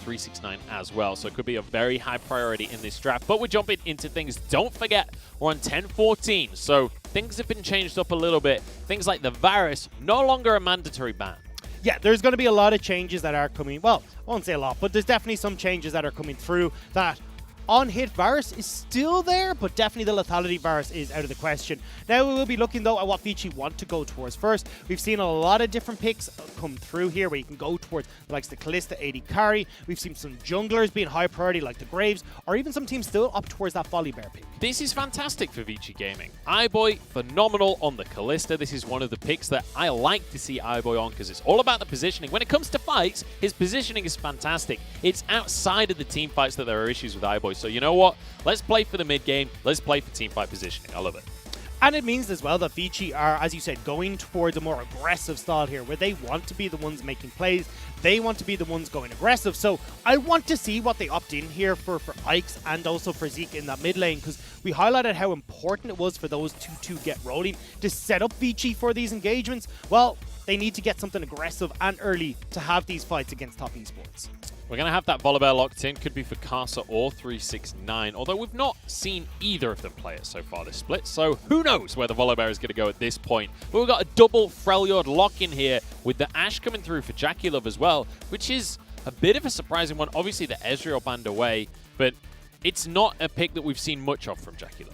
369 as well. So it could be a very high priority in this draft. But we're jumping into things. Don't forget, we're on 10-14. So things have been changed up a little bit. Things like the virus, no longer a mandatory ban. Yeah, there's going to be a lot of changes that are coming. Well, I won't say a lot, but there's definitely some changes that are coming through. That on-hit virus is still there, but definitely the lethality virus is out of the question. Now we will be looking though at what Vici want to go towards first. We've seen a lot of different picks come through here where you can go towards the likes of the Kalista AD carry. We've seen some junglers being high priority like the Graves, or even some teams still up towards that Volibear pick. This is fantastic for Vici Gaming. iBoy, phenomenal on the Kalista. This is one of the picks that I like to see iBoy on because it's all about the positioning. When it comes to fights, his positioning is fantastic. It's outside of the team fights that there are issues with iBoy. So you know what? Let's play for the mid game. Let's play for team fight positioning. I love it. And it means as well that Vici are, as you said, going towards a more aggressive style here where they want to be the ones making plays. They want to be the ones going aggressive. So I want to see what they opt in here for Ikes and also for Zeka in that mid lane, because we highlighted how important it was for those two to get rolling to set up Vici for these engagements. Well, they need to get something aggressive and early to have these fights against top esports. We're going to have that Volibear locked in. Could be for Karsa or 369, although we've not seen either of them play it so far this split, so who knows where the Volibear is going to go at this point. But we've got a double Freljord lock in here with the Ashe coming through for JackeyLove as well, which is a bit of a surprising one. Obviously, the Ezreal banned away, but it's not a pick that we've seen much of from JackeyLove.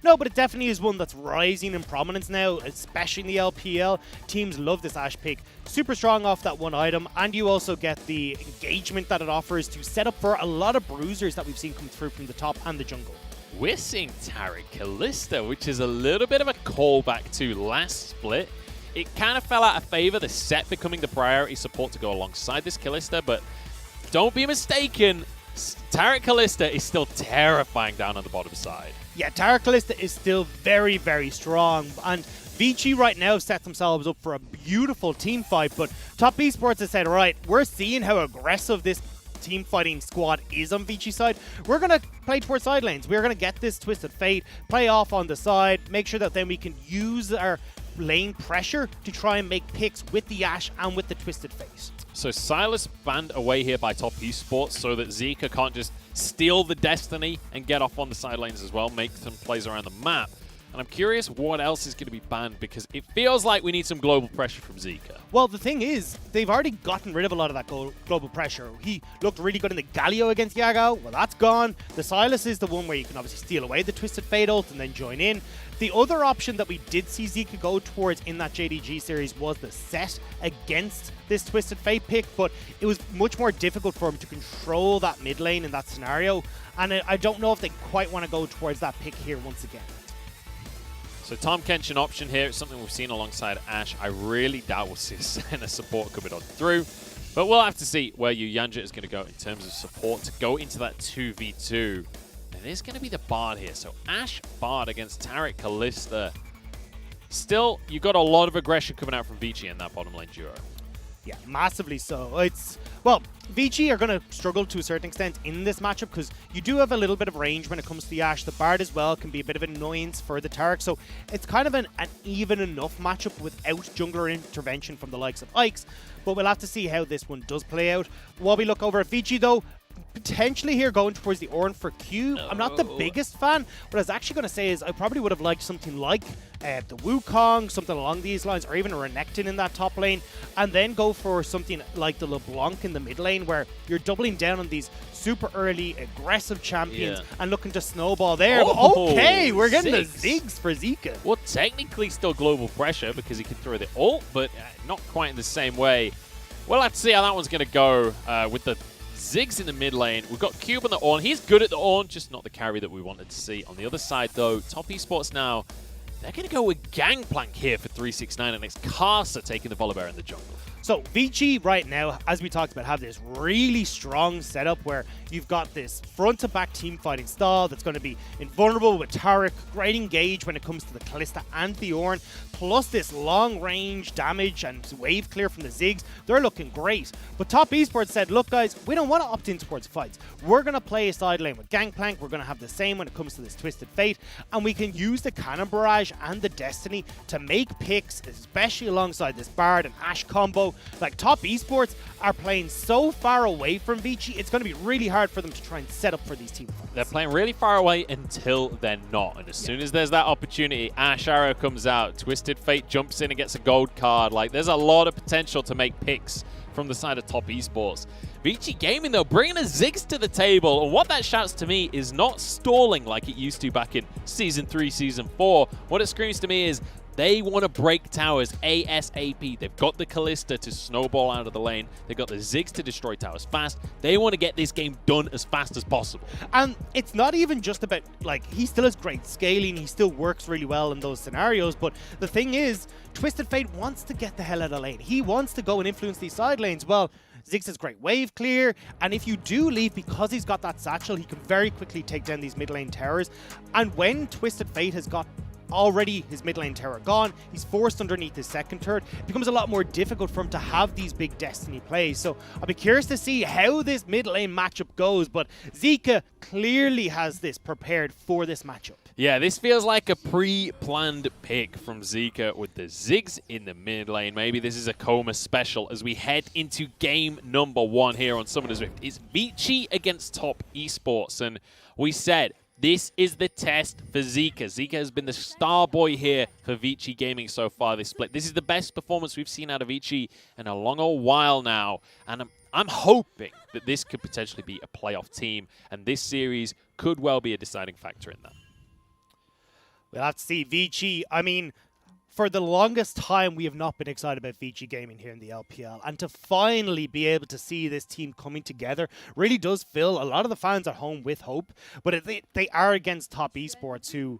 No, but it definitely is one that's rising in prominence now, especially in the LPL. Teams love this Ashe pick. Super strong off that one item, and you also get the engagement that it offers to set up for a lot of bruisers that we've seen come through from the top and the jungle. We're seeing Taric Kalista, which is a little bit of a callback to last split. It kind of fell out of favor, the set becoming the priority support to go alongside this Kalista, but don't be mistaken, Taric Kalista is still terrifying down on the bottom side. Yeah, Taric Kalista is still very, very strong, and Vici right now set themselves up for a beautiful team fight, but Top Esports has said, right, we're seeing how aggressive this team fighting squad is on Vici's side. We're going to play towards side lanes. We're going to get this Twisted Fate, play off on the side, make sure that then we can use our lane pressure to try and make picks with the Ashe and with the Twisted Fate. So Silas banned away here by Top Esports so that Zeka can't just steal the Destiny and get off on the side lanes as well, make some plays around the map. And I'm curious what else is going to be banned, because it feels like we need some global pressure from Zeka. Well, the thing is, they've already gotten rid of a lot of that global pressure. He looked really good in the Galio against Yago. Well, that's gone. The Silas is the one where you can obviously steal away the Twisted Fate ult and then join in. The other option that we did see Zeka go towards in that JDG series was the set against this Twisted Fate pick, but it was much more difficult for him to control that mid lane in that scenario, and I don't know if they quite want to go towards that pick here once again. So Tahm Kench an option here. It's something we've seen alongside Ashe. I really doubt we'll see a support coming on through, but we'll have to see where yuyanjia is going to go in terms of support to go into that 2v2. It is going to be the Bard here. So Ashe Bard against Taric Kalista. Still, you got a lot of aggression coming out from Vici in that bottom lane duo. Yeah, massively so. Well, Vici are going to struggle to a certain extent in this matchup because you do have a little bit of range when it comes to the Ashe. The Bard as well can be a bit of an annoyance for the Taric, so it's kind of an even enough matchup without jungler intervention from the likes of Ikes, but we'll have to see how this one does play out. While we look over at Vici though, potentially here going towards the Ornn for Q. I'm not the biggest fan. What I was actually going to say is I probably would have liked something like the Wukong, something along these lines, or even a Renekton in that top lane, and then go for something like the LeBlanc in the mid lane where you're doubling down on these super early aggressive champions and looking to snowball there. Oh, okay, we're getting Ziggs. the Ziggs for Zeka. Well, technically still global pressure because he can throw the ult, but not quite in the same way. We'll have to see how that one's going to go with the Ziggs in the mid lane. We've got Cube on the Ornn. He's good at the Ornn, just not the carry that we wanted to see. On the other side, though, Top Esports now, they're going to go with Gangplank here for 369, and it's Karsa taking the Volibear in the jungle. So Vici right now, as we talked about, have this really strong setup where you've got this front-to-back team fighting style that's going to be invulnerable with Taric, great engage when it comes to the Kalista and the Ornn, plus this long-range damage and wave clear from the Ziggs. They're looking great. But Top Esports said, look guys, we don't want to opt in towards fights. We're going to play a side lane with Gangplank. We're going to have the same when it comes to this Twisted Fate, and we can use the Cannon Barrage and the Destiny to make picks, especially alongside this Bard and Ashe combo, So, like, top esports are playing so far away from Vici, it's going to be really hard for them to try and set up for these team fights. They're playing really far away until they're not. And as soon as there's that opportunity, Ashe Arrow comes out, Twisted Fate jumps in and gets a gold card. Like, there's a lot of potential to make picks from the side of top esports. Vici Gaming, though, bringing a Ziggs to the table. And what that shouts to me is not stalling like it used to back in Season 3, Season 4. What it screams to me is they want to break towers ASAP. They've got the Kalista to snowball out of the lane. They've got the Ziggs to destroy towers fast. They want to get this game done as fast as possible. And it's not even just about, like, he still has great scaling. He still works really well in those scenarios. But the thing is, Twisted Fate wants to get the hell out of the lane. He wants to go and influence these side lanes. Well, Ziggs has great wave clear, and if you do leave, because he's got that satchel, he can very quickly take down these mid lane towers. And when Twisted Fate has got already his mid lane tower gone, he's forced underneath his second turret. It becomes a lot more difficult for him to have these big Destiny plays. So I'll be curious to see how this mid lane matchup goes, but Zeka clearly has this prepared for this matchup. Yeah, this feels like a pre-planned pick from Zeka with the Ziggs in the mid lane. Maybe this is a Coma special as we head into game number 1 here on Summoner's Rift. It's Vici against top esports, and we said this is the test for Zeka. Zeka has been the star boy here for Vici Gaming so far this split. This is the best performance we've seen out of Vici in a long old while now. And I'm hoping that this could potentially be a playoff team. And this series could well be a deciding factor in that. We'll have to see. Vici, I mean, for the longest time, we have not been excited about Vici Gaming here in the LPL. And to finally be able to see this team coming together really does fill a lot of the fans at home with hope. But they are against top esports who,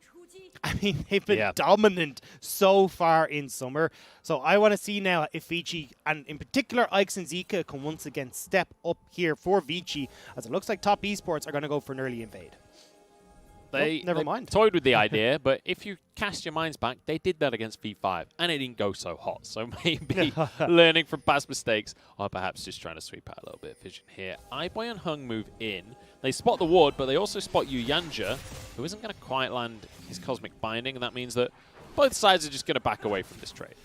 I mean, they've been dominant so far in summer. So I want to see now if Vici, and in particular Ix and Zeka, can once again step up here for Vici, as it looks like top esports are going to go for an early invade. They toyed with the idea, but if you cast your minds back, they did that against V5, and it didn't go so hot. So maybe learning from past mistakes, or perhaps just trying to sweep out a little bit of vision here. iBoy and Hung move in. They spot the ward, but they also spot yuyanjia, who isn't going to quite land his Cosmic Binding, and that means that both sides are just going to back away from this trade.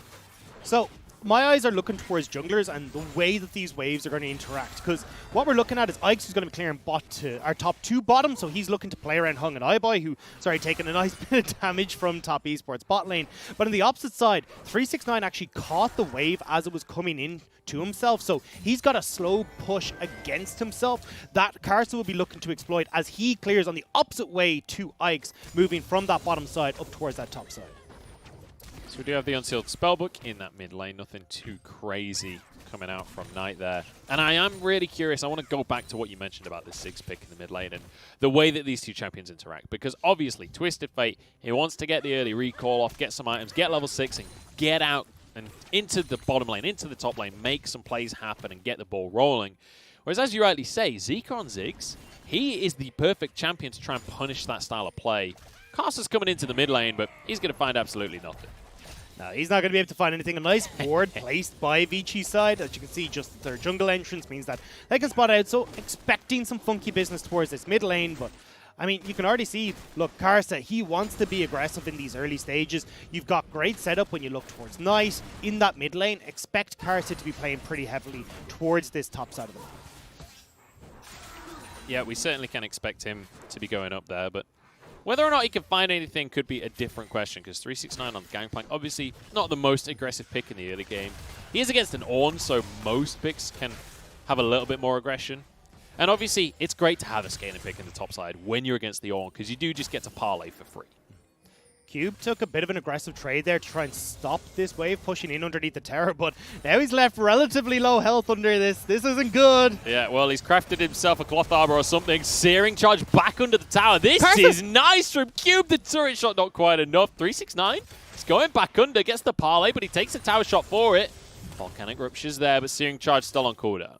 So my eyes are looking towards junglers and the way that these waves are going to interact, because what we're looking at is Ix, who's going to be clearing bot to our top 2 bottom, so he's looking to play around Hung and iBoy, who, sorry, taking a nice bit of damage from top esports bot lane. But on the opposite side, 369 actually caught the wave as it was coming in to himself, so he's got a slow push against himself that Karsa will be looking to exploit as he clears on the opposite way to Ix, moving from that bottom side up towards that top side. So we do have the Unsealed Spellbook in that mid lane. Nothing too crazy coming out from Knight there. And I am really curious. I want to go back to what you mentioned about this Ziggs pick in the mid lane and the way that these two champions interact. Because obviously, Twisted Fate, he wants to get the early recall off, get some items, get level 6, and get out and into the bottom lane, into the top lane, make some plays happen and get the ball rolling. Whereas, as you rightly say, Zeka on Ziggs, he is the perfect champion to try and punish that style of play. Karsa's coming into the mid lane, but he's going to find absolutely nothing. No, he's not going to be able to find anything. A nice ward placed by Vici's side. As you can see, just their jungle entrance means that they can spot out. So expecting some funky business towards this mid lane. But, I mean, you can already see, look, Karsa, he wants to be aggressive in these early stages. You've got great setup when you look towards Knight. In that mid lane, expect Karsa to be playing pretty heavily towards this top side of the map. Yeah, we certainly can expect him to be going up there, but whether or not he can find anything could be a different question, because 369 on the Gangplank, obviously not the most aggressive pick in the early game. He is against an Ornn, so most picks can have a little bit more aggression. And obviously, it's great to have a scaling pick in the top side when you're against the Ornn, because you do just get to parlay for free. Cube took a bit of an aggressive trade there to try and stop this wave pushing in underneath the tower, but now he's left relatively low health under this. This isn't good. Yeah, well, he's crafted himself a cloth armor or something. Searing charge back under the tower. This Perfect. is nice from Cube. The turret shot not quite enough. 369. He's going back under, gets the parlay, but he takes a tower shot for it. Volcanic Rupture's there, but Searing charge still on cooldown.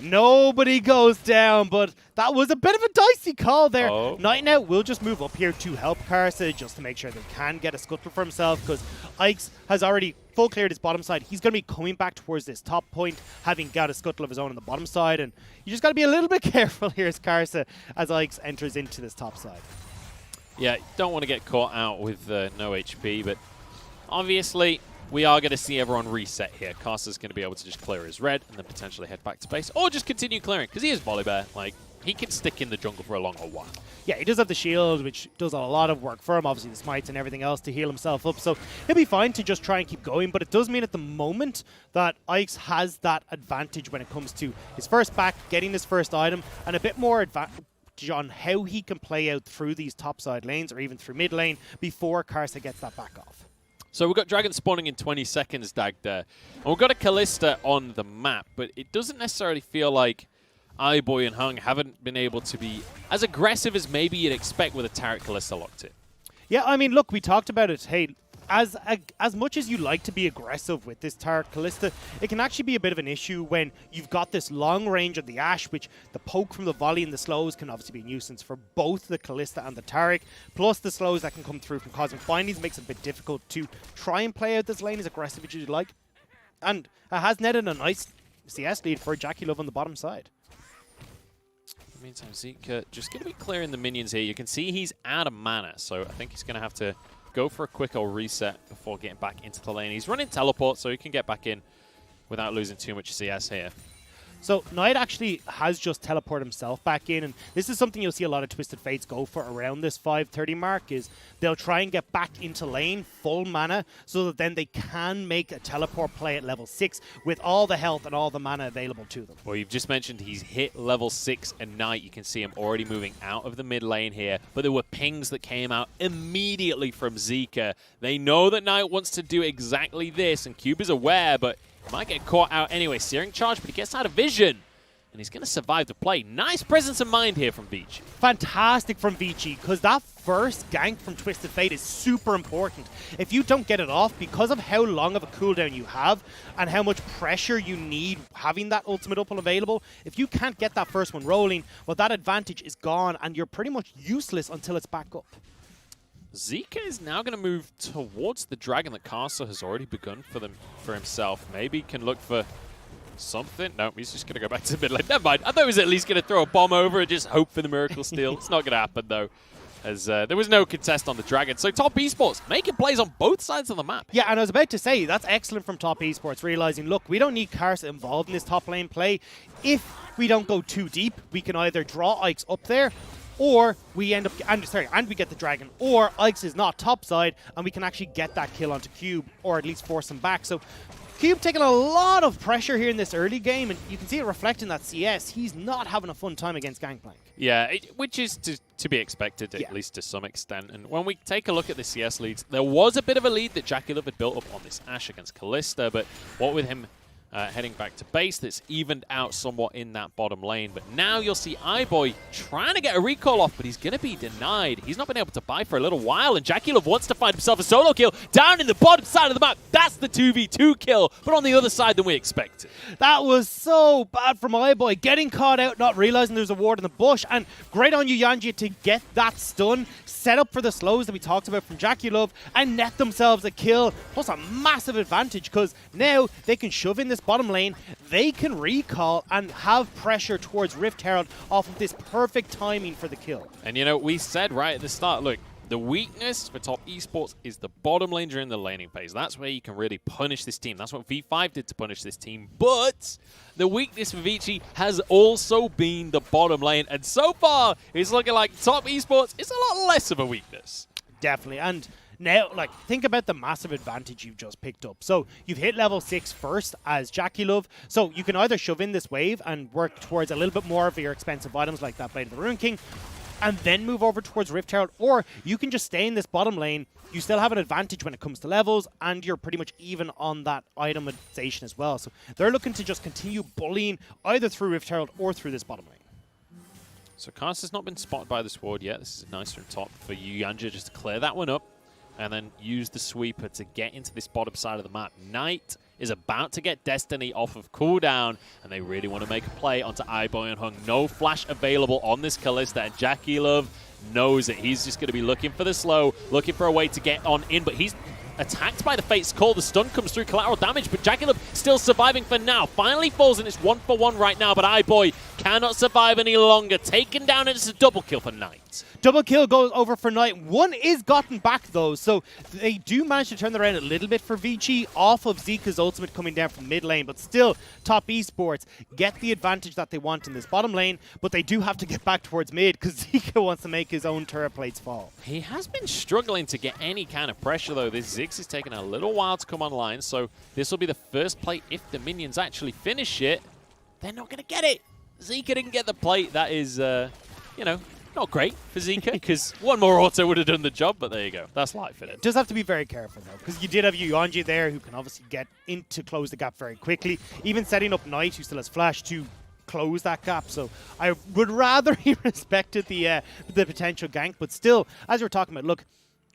Nobody goes down, but that was a bit of a dicey call there. Oh. Knight now will just move up here to help Karsa, just to make sure they can get a scuttle for himself, because Ix has already full cleared his bottom side. He's going to be coming back towards this top point, having got a scuttle of his own on the bottom side, and you just got to be a little bit careful here as Karsa, as Ix enters into this top side. Yeah, don't want to get caught out with no HP, but obviously we are going to see everyone reset here. Karsa's going to be able to just clear his red and then potentially head back to base, or just continue clearing, because he is Volibear. Like, he can stick in the jungle for a longer while. Yeah, he does have the shield, which does a lot of work for him. Obviously, the smites and everything else to heal himself up. So he'll be fine to just try and keep going. But it does mean at the moment that Ix has that advantage when it comes to his first back, getting his first item, and a bit more advantage on how he can play out through these topside lanes or even through mid lane before Karsa gets that back off. So we've got Dragon spawning in 20 seconds, Dag, there. And we've got a Kalista on the map, but it doesn't necessarily feel like iBoy and Hung haven't been able to be as aggressive as maybe you'd expect with a Taric Kalista locked in. Yeah, I mean, look, we talked about it. Hey, as much as you like to be aggressive with this Taric Kalista, it can actually be a bit of an issue when you've got this long range of the Ashe, which the poke from the volley and the slows can obviously be a nuisance for both the Kalista and the Taric, plus the slows that can come through from cosmic bindings makes it a bit difficult to try and play out this lane as aggressive as you'd like. And it has netted a nice CS lead for JackeyLove on the bottom side. In the meantime, Zeka just going to be clearing the minions here. You can see he's out of mana, so I think he's going to have to go for a quick old reset before getting back into the lane. He's running teleport, so he can get back in without losing too much CS here. So Knight actually has just teleported himself back in, and this is something you'll see a lot of Twisted Fates go for around this 5:30 mark, is they'll try and get back into lane full mana so that then they can make a teleport play at level 6 with all the health and all the mana available to them. Well, you've just mentioned he's hit level 6 and Knight. You can see him already moving out of the mid lane here, but there were pings that came out immediately from Zeka. They know that Knight wants to do exactly this, and Cube is aware, but might get caught out anyway. Searing charge, but he gets out of vision. And he's going to survive the play. Nice presence of mind here from Vici. Fantastic from Vici, because that first gank from Twisted Fate is super important. If you don't get it off, because of how long of a cooldown you have and how much pressure you need having that ultimate up available, if you can't get that first one rolling, well, that advantage is gone and you're pretty much useless until it's back up. Zeka is now going to move towards the dragon that Karsa has already begun for himself. Maybe can look for something. No, he's just going to go back to the mid lane. Never mind. I thought he was at least going to throw a bomb over and just hope for the miracle steal. It's not going to happen, though, as there was no contest on the dragon. So Top Esports making plays on both sides of the map. Yeah, and I was about to say, that's excellent from Top Esports, realizing, look, we don't need Karsa involved in this top lane play. If we don't go too deep, we can either draw Ix up there, or we end up, and we get the dragon, or Ix is not topside, and we can actually get that kill onto Cube, or at least force him back. So Cube taking a lot of pressure here in this early game, and you can see it reflecting that CS. He's not having a fun time against Gangplank. Yeah, which is to be expected, at least to some extent. And when we take a look at the CS leads, there was a bit of a lead that JackeyLove had built up on this Ashe against Kalista, but what with him heading back to base, that's evened out somewhat in that bottom lane. But now you'll see iBoy trying to get a recall off, but he's going to be denied. He's not been able to buy for a little while, and JackeyLove wants to find himself a solo kill down in the bottom side of the map. That's the 2v2 kill, but on the other side than we expected. That was so bad from iBoy, getting caught out, not realizing there's a ward in the bush, and great on yuyanjia to get that stun, set up for the slows that we talked about from JackeyLove, and net themselves a kill, plus a massive advantage, because now they can shove in this bottom lane, they can recall and have pressure towards Rift Herald off of this perfect timing for the kill. And you know, we said right at the start, look, the weakness for Top Esports is the bottom lane during the laning phase. That's where you can really punish this team. That's what V5 did to punish this team. But the weakness for Vici has also been the bottom lane. And so far, it's looking like Top Esports is a lot less of a weakness. Definitely. And now, like, think about the massive advantage you've just picked up. So you've hit level 6 first as JackeyLove. So you can either shove in this wave and work towards a little bit more of your expensive items like that Blade of the Rune King, and then move over towards Rift Herald, or you can just stay in this bottom lane. You still have an advantage when it comes to levels, and you're pretty much even on that itemization as well. So they're looking to just continue bullying either through Rift Herald or through this bottom lane. So Karsa's not been spotted by this ward yet. This is nice from top for yuyanjia just to clear that one up, and then use the sweeper to get into this bottom side of the map. Knight is about to get Destiny off of cooldown, and they really want to make a play onto iBoy and Hung. No flash available on this Kalista, and JackeyLove knows it. He's just going to be looking for the slow, looking for a way to get on in, but he's attacked by the Fate's Call. The stun comes through, collateral damage, but JackeyLove still surviving for now. Finally falls, and it's 1-for-1 right now, but iBoy cannot survive any longer. Taken down, and it's a double kill for Knight. Double kill goes over for Knight. One is gotten back though, so they do manage to turn the around a little bit for Vici off of Zeka's ultimate coming down from mid lane, but still Top Esports get the advantage that they want in this bottom lane, but they do have to get back towards mid because Zeka wants to make his own turret plates fall. He has been struggling to get any kind of pressure though. This Ziggs is taking a little while to come online, so this will be the first plate if the minions actually finish it. They're not going to get it. Zeka didn't get the plate. That is, you know, not great for Zeka because one more auto would have done the job, but there you go. That's life in it. Does have to be very careful though, because you did have yuyanjia there who can obviously get in to close the gap very quickly. Even setting up Knight, who still has flash, to close that gap. So I would rather he respected the potential gank, but still, as we're talking about, look,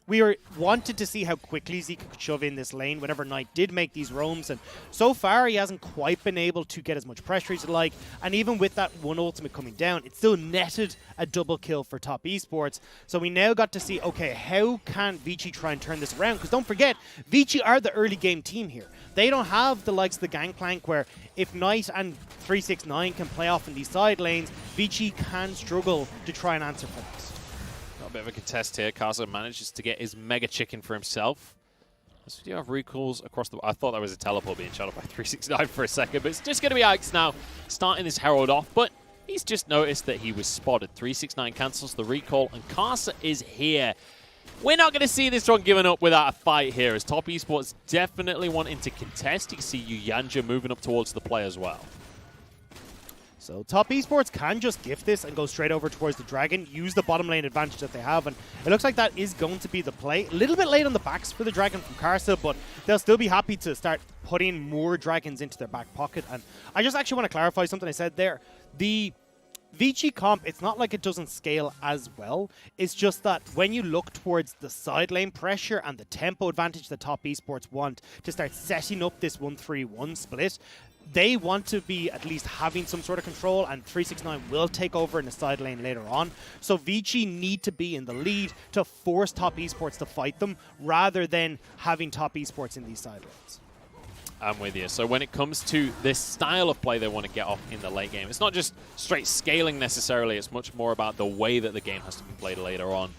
we wanted to see how quickly Zeka could shove in this lane whenever Knight did make these roams, and so far he hasn't quite been able to get as much pressure as he'd like, and even with that one ultimate coming down, it still netted a double kill for Top Esports. So we now got to see, okay, how can Vici try and turn this around? Because don't forget, Vici are the early game team here. They don't have the likes of the Gangplank where if Knight and 369 can play off in these side lanes, Vici can struggle to try and answer for this. A bit of a contest here. Karsa manages to get his mega chicken for himself. So we do have recalls across the... I thought that was a teleport being shot up by 369 for a second, but it's just going to be Ike's now starting this Herald off, but he's just noticed that he was spotted. 369 cancels the recall, and Karsa is here. We're not going to see this one given up without a fight here, as Top Esports definitely wanting to contest. You can see yuyanjia moving up towards the play as well. So Top Esports can just gift this and go straight over towards the Dragon, use the bottom lane advantage that they have, and it looks like that is going to be the play. A little bit late on the backs for the Dragon from Karsa, but they'll still be happy to start putting more Dragons into their back pocket. And I just actually want to clarify something I said there. The Vici comp, it's not like it doesn't scale as well. It's just that when you look towards the side lane pressure and the tempo advantage that Top Esports want to start setting up this 1-3-1 split, they want to be at least having some sort of control, and 369 will take over in the side lane later on. So Vici need to be in the lead to force Top Esports to fight them, rather than having Top Esports in these side lanes. I'm with you. So when it comes to this style of play they want to get off in the late game, it's not just straight scaling necessarily, it's much more about the way that the game has to be played later on.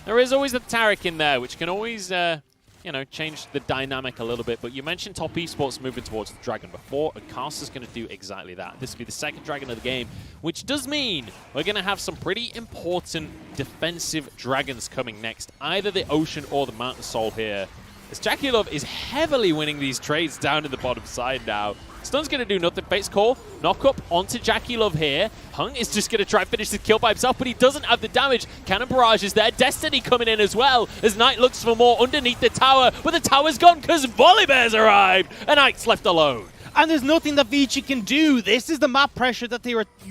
There is always the Taric in there, which can always, you know, change the dynamic a little bit. But you mentioned Top Esports moving towards the Dragon before, and Karsa's going to do exactly that. This will be the second Dragon of the game, which does mean we're going to have some pretty important defensive Dragons coming next. Either the Ocean or the Mountain Soul here. As JackeyLove is heavily winning these trades down in the bottom side now. Stun's going to do nothing. Fates call, knock up onto JackeyLove here. Hung is just going to try and finish the kill by himself, but he doesn't have the damage. Cannon Barrage is there. Destiny coming in as well, as Knight looks for more underneath the tower, but the tower's gone because Volibear's arrived, and Ike's left alone. And there's nothing that Vici can do. This is the map pressure that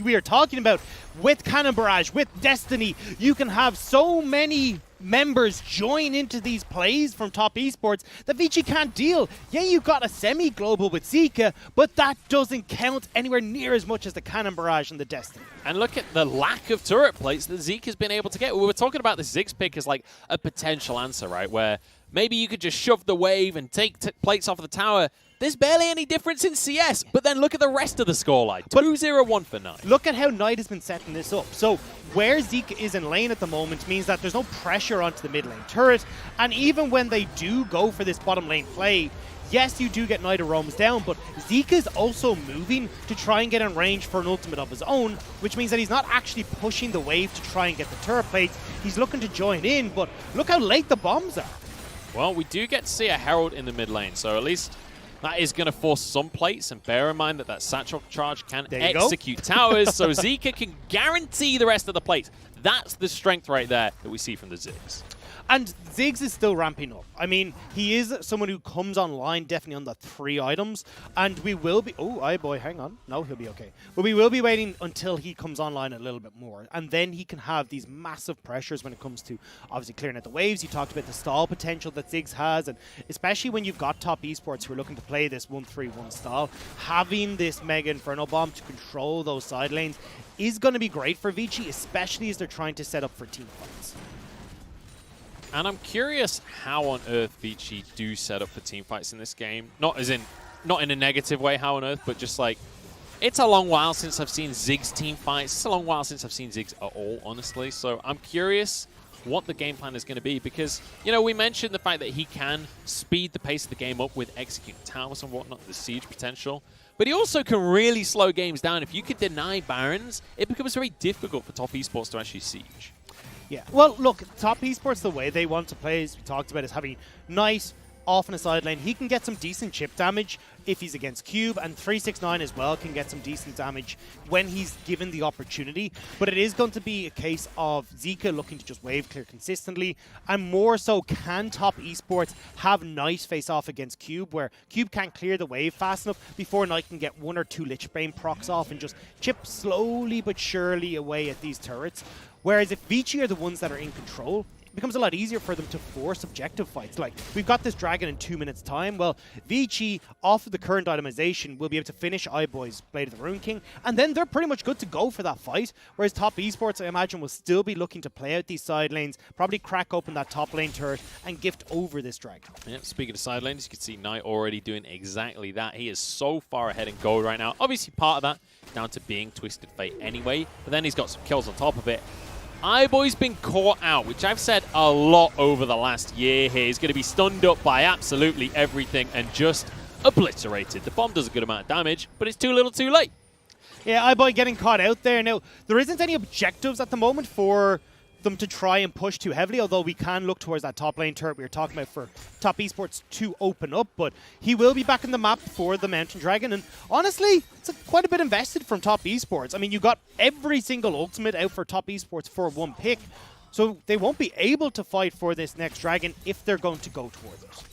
we are talking about. With Cannon Barrage, with Destiny, you can have so many members join into these plays from Top Esports that Vici can't deal. Yeah, you've got a semi-global with Zeka, but that doesn't count anywhere near as much as the Cannon Barrage and the Destiny. And look at the lack of turret plates that Zeka's been able to get. We were talking about the Ziggs pick as like a potential answer, right? Where maybe you could just shove the wave and take plates off of the tower. There's barely any difference in CS, but then look at the rest of the scoreline. 2-0-1 for Knight. Look at how Knight has been setting this up. So where Zeka is in lane at the moment means that there's no pressure onto the mid lane turret, and even when they do go for this bottom lane play, yes, you do get Knight roams down, but Zeka's also moving to try and get in range for an ultimate of his own, which means that he's not actually pushing the wave to try and get the turret plates. He's looking to join in, but look how late the bombs are. Well, we do get to see a Herald in the mid lane, so at least that is going to force some plates, and bear in mind that that Satchel Charge can execute towers, so Zeka can guarantee the rest of the plates. That's the strength right there that we see from the Ziggs. And Ziggs is still ramping up. I mean, he is someone who comes online definitely on the 3 items, and we will be... Oh, iBoy, hang on. No, he'll be okay. But we will be waiting until he comes online a little bit more, and then he can have these massive pressures when it comes to obviously clearing out the waves. You talked about the stall potential that Ziggs has, and especially when you've got Top Esports who are looking to play this 1-3-1 style, having this Mega Inferno Bomb to control those side lanes is going to be great for Vici, especially as they're trying to set up for team fights. And I'm curious how on earth Vici do set up for team fights in this game. Not in a negative way, how on earth, but just like It's a long while since I've seen Ziggs team fights. It's a long while since I've seen Ziggs at all, honestly. So I'm curious what the game plan is going to be because, you know, we mentioned the fact that he can speed the pace of the game up with executing towers and whatnot, the siege potential. But he also can really slow games down. If you could deny Barons, it becomes very difficult for top esports to actually siege. Yeah. Well, look, top esports, the way they want to play, as we talked about, is having nice off in a side lane. He can get some decent chip damage if he's against Cube, and 369 as well can get some decent damage when he's given the opportunity. But it is going to be a case of Zeka looking to just wave clear consistently, and more so, can top esports have nice face-off against Cube, where Cube can't clear the wave fast enough before Knight can get 1 or 2 Lich Bane procs off and just chip slowly but surely away at these turrets. Whereas if Vici are the ones that are in control, it becomes a lot easier for them to force objective fights. Like, we've got this dragon in 2 minutes' time. Well, Vici, off of the current itemization, will be able to finish iBoy's Blade of the Rune King, and then they're pretty much good to go for that fight. Whereas top esports, I imagine, will still be looking to play out these side lanes, probably crack open that top lane turret, and gift over this dragon. Yeah, speaking of side lanes, you can see Knight already doing exactly that. He is so far ahead in gold right now. Obviously, part of that down to being Twisted Fate anyway, but then he's got some kills on top of it. iBoy's been caught out, which I've said a lot over the last year here. He's going to be stunned up by absolutely everything and just obliterated. The bomb does a good amount of damage, but it's too little too late. Yeah, iBoy getting caught out there. Now, there isn't any objectives at the moment for them to try and push too heavily, although we can look towards that top lane turret we were talking about for top esports to open up, but he will be back in the map for the Mountain Dragon, and honestly, it's quite a bit invested from top esports. I mean, you got every single ultimate out for top esports for 1 pick, so they won't be able to fight for this next dragon if they're going to go towards it.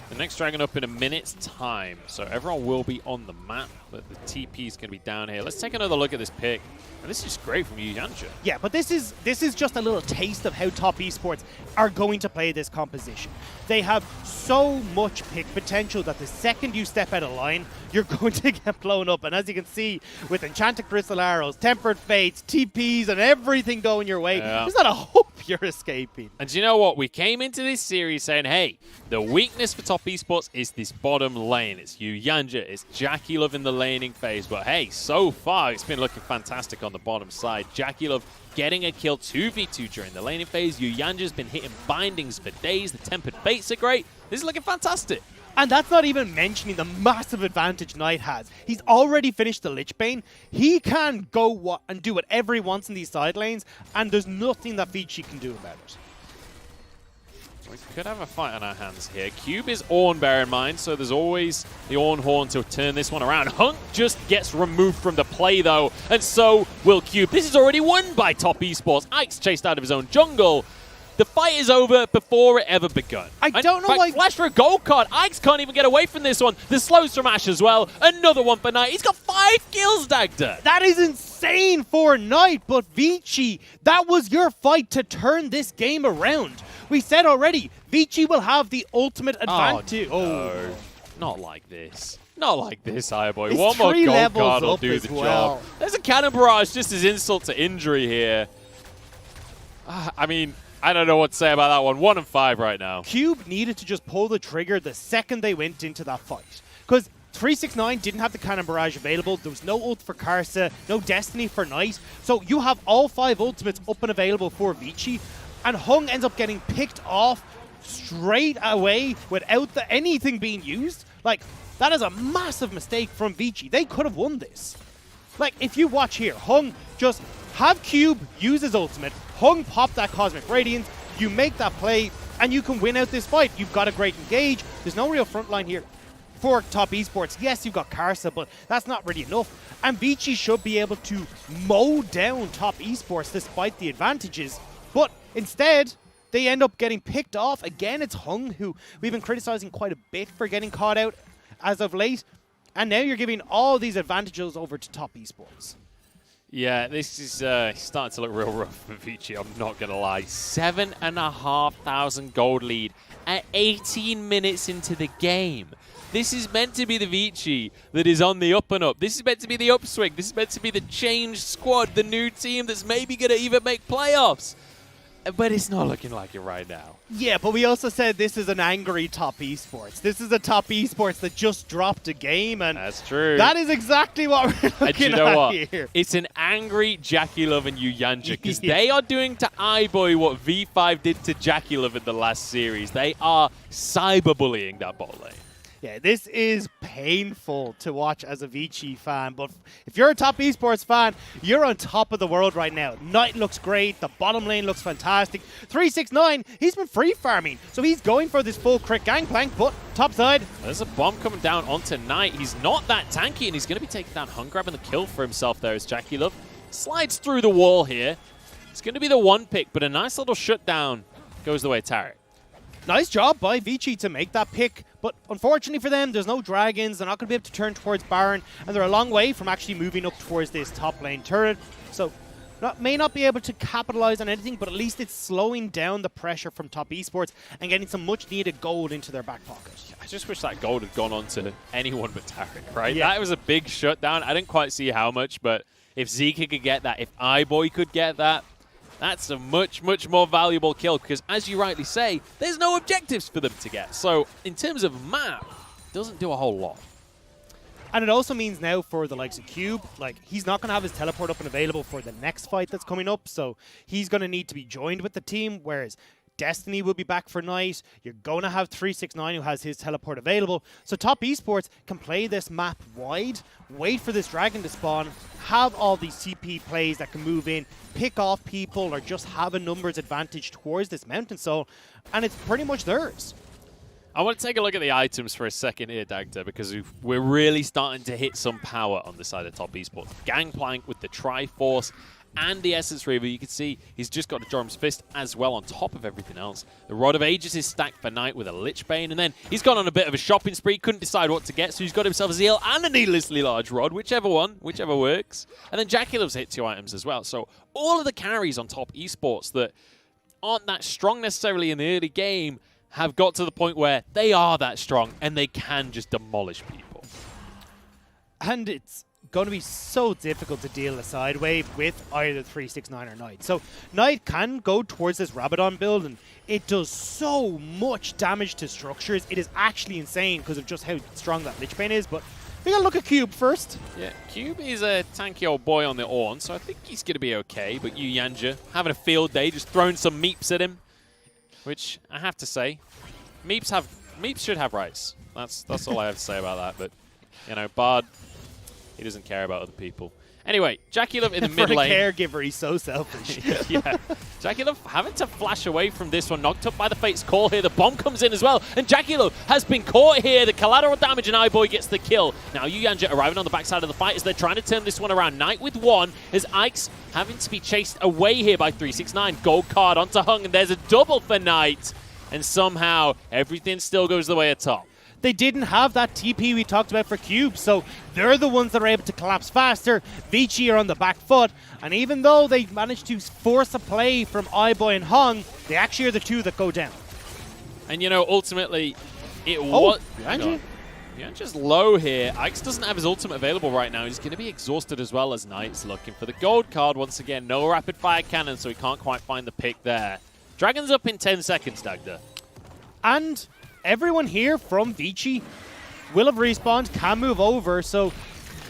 The next dragon up in a minute's time, so everyone will be on the map, but the TP is going to be down here. Let's take another look at this pick. And this is great from yuyanjia. Yeah, but this is just a little taste of how top esports are going to play this composition. They have so much pick potential that the second you step out of line, you're going to get blown up. And as you can see, with Enchanted Crystal Arrows, Tempered Fates, TPs, and everything going your way, there's not a hope you're escaping. And do you know what? We came into this series saying, hey, the weakness for top esports is this bottom lane. It's yuyanjia, it's JackeyLove in the laning phase. But hey, so far, it's been looking fantastic on the bottom side. JackeyLove getting a kill 2v2 during the laning phase. yuyanjia's been hitting bindings for days. The Tempered Fates are great. This is looking fantastic. And that's not even mentioning the massive advantage Knight has. He's already finished the Lich Bane. He can go and do whatever he wants in these side lanes, and there's nothing that Vici can do about it. We could have a fight on our hands here. Cube is Ornn, bear in mind, so there's always the Ornn Horn to turn this one around. Hunt just gets removed from the play, though, and so will Cube. This is already won by top esports. Ike's chased out of his own jungle. The fight is over before it ever begun. I don't know why... Flash for a gold card. Ike's can't even get away from this one. The slows from Ashe as well. Another one for Knight. He's got 5 kills, Dagda. That is insane for Knight, but Vici, that was your fight to turn this game around. We said already, Vici will have the ultimate advantage. Oh, no. Not like this. Not like this, iBoy. It's one more 3 gold levels card will up do as the well. job. There's a cannon barrage just as insult to injury here. I mean, I don't know what to say about that one. 1 and 5 right now. Cube needed to just pull the trigger the second they went into that fight. Because 369 didn't have the cannon barrage available. There was no ult for Karsa, no Destiny for Knight. So you have all 5 ultimates up and available for Vici. And Hung ends up getting picked off straight away without anything being used. Like, that is a massive mistake from Vici. They could have won this. Like, if you watch here, Hung just have Cube use his ultimate, Hung pop that Cosmic Radiance, you make that play, and you can win out this fight. You've got a great engage. There's no real front line here for top esports. Yes, you've got Karsa, but that's not really enough. And Vici should be able to mow down top esports despite the advantages. But instead, they end up getting picked off. Again, it's Hung, who we've been criticizing quite a bit for getting caught out as of late. And now you're giving all these advantages over to top esports. Yeah, this is starting to look real rough for Vici, I'm not going to lie. 7,500 gold lead at 18 minutes into the game. This is meant to be the Vici that is on the up and up. This is meant to be the upswing. This is meant to be the changed squad, the new team that's maybe going to even make playoffs. but it's not looking like it right now. Yeah, but we also said this is an angry top esports. This is a top esports that just dropped a game, and that's true. That is exactly what we're looking you know at what? here. It's an angry JackeyLove and yuyanjia, because they are doing to iBoy what V5 did to JackeyLove in the last series. They are cyberbullying that bot lane. Yeah, this is painful to watch as a Vici fan, but if you're a top esports fan, you're on top of the world right now. Knight looks great, the bottom lane looks fantastic. 369, he's been free farming, so he's going for this full crit Gangplank, but top side. There's a bomb coming down onto Knight. He's not that tanky, and he's going to be taking down Hung, grabbing the kill for himself there as JackeyLove slides through the wall here. It's going to be the one pick, but a nice little shutdown goes the way of Taric. Nice job by Vici to make that pick, but unfortunately for them, there's no dragons. They're not going to be able to turn towards Baron, and they're a long way from actually moving up towards this top lane turret. So, may not be able to capitalize on anything, but at least it's slowing down the pressure from top esports and getting some much-needed gold into their back pocket. I just wish that gold had gone on to anyone but Taric, right? Yeah. That was a big shutdown. I didn't quite see how much, but if Zeka could get that, if iBoy could get that, that's a much, much more valuable kill, because as you rightly say, there's no objectives for them to get. So in terms of map, it doesn't do a whole lot. And it also means now for the likes of Cube, like, he's not going to have his teleport up and available for the next fight that's coming up, so he's going to need to be joined with the team, whereas Destiny will be back for Knight. You're going to have 369 who has his teleport available. So top esports can play this map wide, wait for this dragon to spawn, have all these CP plays that can move in, pick off people, or just have a numbers advantage towards this mountain soul, and it's pretty much theirs. I want to take a look at the items for a second here, Dagda, because we're really starting to hit some power on the side of top esports. Gangplank with the Triforce and the Essence Reaver. You can see he's just got a Jorum's Fist as well on top of everything else. The Rod of Ages is stacked for Knight with a Lich Bane, and then he's gone on a bit of a shopping spree, couldn't decide what to get, so he's got himself a Zeal and a needlessly large Rod, whichever works. And then JackeyLove's hit 2 items as well. So all of the carries on top esports that aren't that strong necessarily in the early game have got to the point where they are that strong and they can just demolish people. And it's going to be so difficult to deal a side wave with either 369 or Knight. So Knight can go towards this Rabadon build, and it does so much damage to structures. It is actually insane because of just how strong that Lich Bane is, but we gotta look at Cube first. Yeah, Cube is a tanky old boy on the Ornn, so I think he's gonna be okay, but yuyanjia having a field day, just throwing some meeps at him, which I have to say, meeps should have rights. That's all I have to say about that, but you know, Bard, he doesn't care about other people. Anyway, JackeyLove in the mid lane. For a caregiver, he's so selfish. Yeah. JackeyLove having to flash away from this one. Knocked up by the Fate's Call here. The bomb comes in as well. And JackeyLove has been caught here. The collateral damage, and iBoy gets the kill. Now yuyanjia arriving on the backside of the fight as they're trying to turn this one around. Knight with 1 as Ike's having to be chased away here by 369. Gold card onto Hung, and there's a double for Knight. And somehow everything still goes the way of top. They didn't have that TP we talked about for Cube, so they're the ones that are able to collapse faster. Vici are on the back foot, and even though they managed to force a play from iBoy and Hung, they actually are the 2 that go down. And you know, ultimately, it was... Yuyanjia's low here. Ike's doesn't have his ultimate available right now. He's going to be exhausted as well as Knight's looking for the gold card once again. No rapid fire cannon, so he can't quite find the pick there. Dragon's up in 10 seconds, Dagda. And everyone here from Vici will have respawned, can move over, so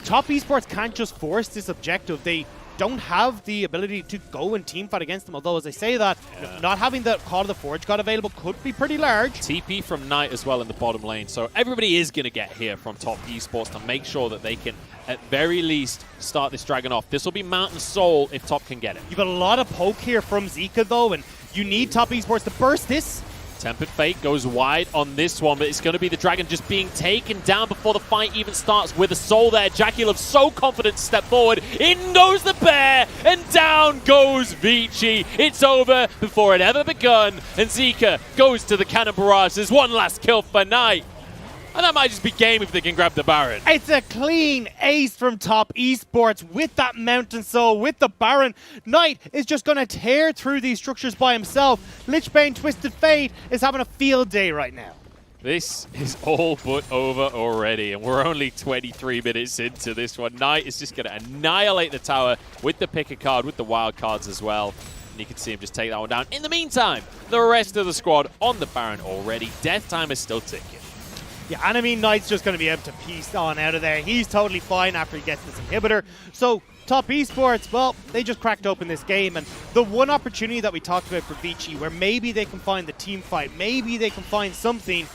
top esports can't just force this objective. They don't have the ability to go and teamfight against them, although as I say that, not having the Call of the Forge God available could be pretty large. TP from Knight as well in the bottom lane, so everybody is going to get here from top esports to make sure that they can at very least start this dragon off. This will be Mountain Soul if top can get it. You've got a lot of poke here from Zeka though, and you need top esports to burst this. Tempered Fate goes wide on this one, but it's going to be the dragon just being taken down before the fight even starts with a soul there. JackeyLove so confident to step forward. In goes the bear, and down goes Vici. It's over before it ever begun, and Zeka goes to the cannon barrage. There's one last kill for Knight. And that might just be game if they can grab the Baron. It's a clean ace from top esports with that Mountain Soul, with the Baron. Knight is just going to tear through these structures by himself. Lich Bane Twisted Fate is having a field day right now. This is all but over already, and we're only 23 minutes into this one. Knight is just going to annihilate the tower with the picker card, with the wild cards as well. And you can see him just take that one down. In the meantime, the rest of the squad on the Baron already. Death time is still ticking. Yeah, and I mean, Knight's just going to be able to piece on out of there. He's totally fine after he gets this inhibitor. So, Top Esports, well, they just cracked open this game. And the one opportunity that we talked about for Vici, where maybe they can find the team fight, maybe they can find something,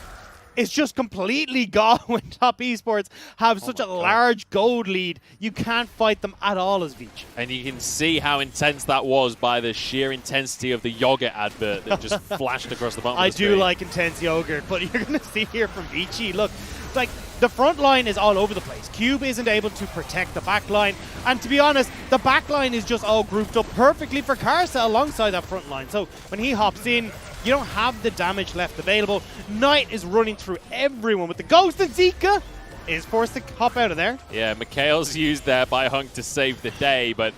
it's just completely gone when Top Esports have such a large gold lead. You can't fight them at all as Vici. And you can see how intense that was by the sheer intensity of the yogurt advert that just flashed across the bottom of the screen. I do like intense yogurt, but you're going to see here from Vici, look, like the front line is all over the place. Cube isn't able to protect the back line. And to be honest, the back line is just all grouped up perfectly for Karsa alongside that front line. So when he hops in, you don't have the damage left available. Knight is running through everyone with the ghost, and Zeka is forced to hop out of there. Yeah, Mikhail's used there by Hunk to save the day, but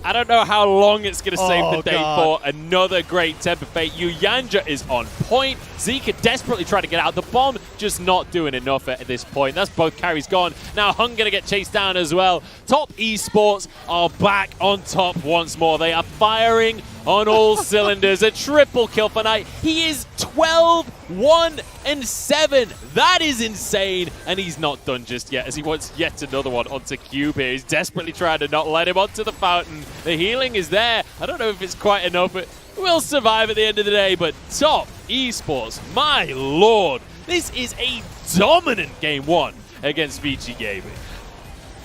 I don't know how long it's going to save the day for. Another great temper fate. Yuyanjia is on point. Zeka desperately trying to get out. The bomb just not doing enough at this point. That's both carries gone. Now Hung going to get chased down as well. Top Esports are back on top once more. They are firing on all cylinders. A triple kill for Knight. He is 12, 1, and 7. That is insane. And he's not done just yet, as he wants yet another one onto Cube here. He's desperately trying to not let him onto the fountain. The healing is there. I don't know if it's quite enough, but we'll survive at the end of the day. But Top Esports, my lord, this is a dominant game 1 against Vici Gaming.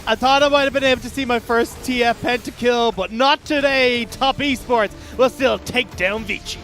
I thought I might have been able to see my first TF pentakill, but not today. Top Esports will still take down Vici.